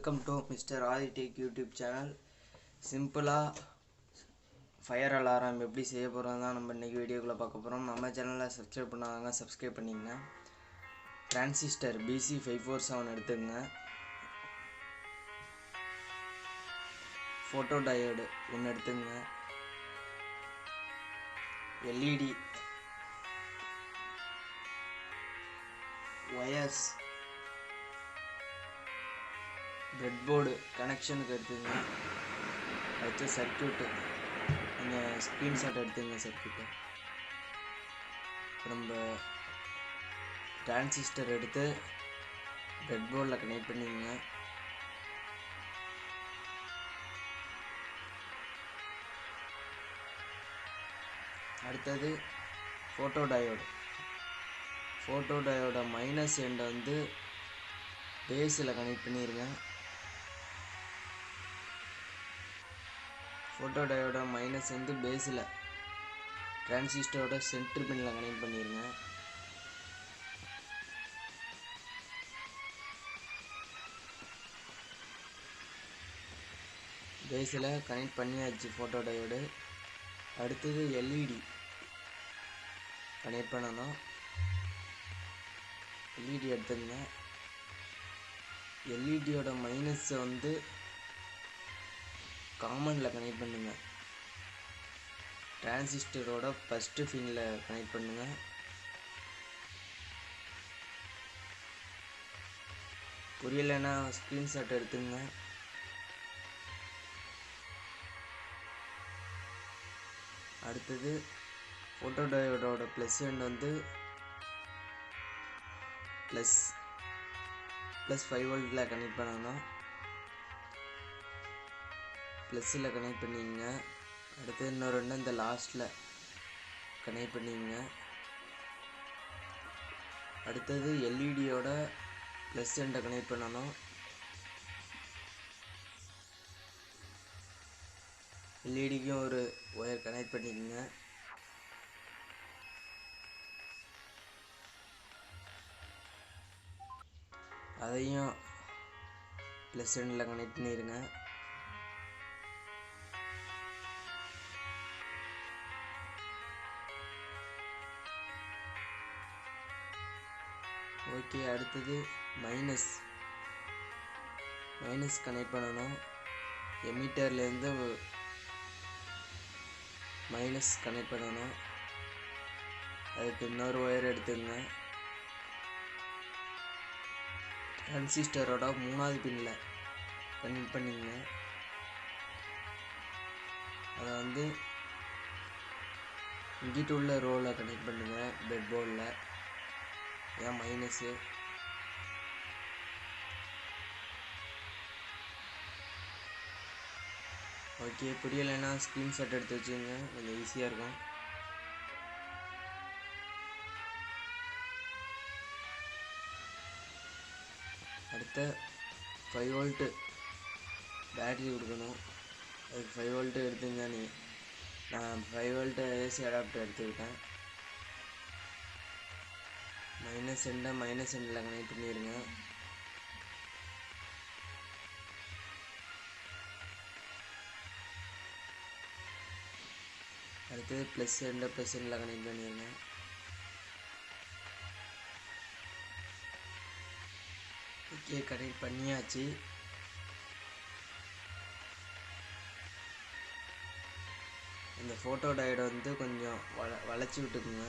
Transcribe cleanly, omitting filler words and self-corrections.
Welcome to mr.ஆத YouTube channel. சிம்பிளா fire alarm எப்படி செய்ய போறோம்னா நம்ம இன்னைக்கு வீடியோக்குள்ள பார்க்க போறோம். நம்ம சேனலை சப்ஸ்கிரைப் பண்ணாதவங்க சப்ஸ்கிரைப் பண்ணிக்கங்க. Transistor BC547 எடுத்துங்க. போட்டோ டயோடு ஒன்று எடுத்துங்க. LED wires breadboard கனெக்ஷனுக்கு எடுத்துங்க. அடுத்து சர்க்யூட் நீங்கள் ஸ்க்ரீன்ஷாட் எடுத்துங்க. சர்க்யூட்டு நம்ம டிரான்சிஸ்டர் எடுத்து breadboardல கனெக்ட் பண்ணிங்க. அடுத்தது போட்டோ டயோட மைனஸ் எண்டை வந்து பேஸில் கனெக்ட் பண்ணிடுங்க. போட்டோ டயோட மைனஸ் வந்து பேஸில் டிரான்சிஸ்டரோட சென்டர் பின்னில் கனெக்ட் பண்ணிடுங்க. பேஸில் கனெக்ட் பண்ணியாச்சு போட்டோ டயோடு. அடுத்தது LED கனெக்ட் பண்ணணும். LED எடுத்துங்க. LEDயோட மைனஸை வந்து காமனில் கனெக்ட் பண்ணுங்க. டிரான்சிஸ்டரோட ஃபஸ்ட்டு பின்னில் கனெக்ட் பண்ணுங்க. புரியலைன்னா ஸ்க்ரீன்ஷாட் எடுத்துங்க. அடுத்தது போட்டோ டயோடோட ப்ளஸ் எண்ட் வந்து ப்ளஸ் 5 வோல்ட்டில் கனெக்ட் பண்ணணும். ப்ளஸ்ஸில் கனெக்ட் பண்ணிங்க. அடுத்து இன்னொரு ரெண்டு இந்த லாஸ்ட்டில் கனெக்ட் பண்ணிங்க. அடுத்தது LEDயோட ப்ளஸ் எண்டை கனெக்ட் பண்ணணும். LEDக்கும் ஒரு ஒயர் கனெக்ட் பண்ணிக்கோங்க. அதையும் ப்ளஸ் எண்டில் கனெக்ட் பண்ணிடுங்க. ஓகே, அடுத்தது மைனஸ் கனெக்ட் பண்ணணும். எமிட்டர்லேருந்து மைனஸ் கனெக்ட் பண்ணணும். அதுக்கு இன்னொரு ஒயர் எடுத்துங்க. டிரான்சிஸ்டரோட 3வது பின்னில் கனெக்ட் பண்ணிங்க. அதை வந்து இங்கிட்டு உள்ள ரோவில் கனெக்ட் பண்ணுங்க. breadboardல ஏன் மைனஸு. ஓகே, புரியலைன்னா ஸ்க்ரீன்ஷாட் எடுத்து வச்சுங்க, கொஞ்சம் ஈஸியாக இருக்கும். அடுத்த 5 வோல்ட்டு பேட்டரி கொடுக்கணும். அதுக்கு 5 வோல்ட்டு எடுத்துங்க. நான் 5 வோல்ட்டு AC அடாப்டர் எடுத்துக்கிட்டேன். மைனஸ் எண்டில் கனெக்ட் பண்ணிடுங்க. அடுத்தது ப்ளஸ் எண்டில் கனெக்ட் பண்ணிடுங்க. ஓகே, கனெக்ட் பண்ணியாச்சு. இந்த ஃபோட்டோ டயோடை வந்து கொஞ்சம் வளைச்சி விட்டுக்குங்க.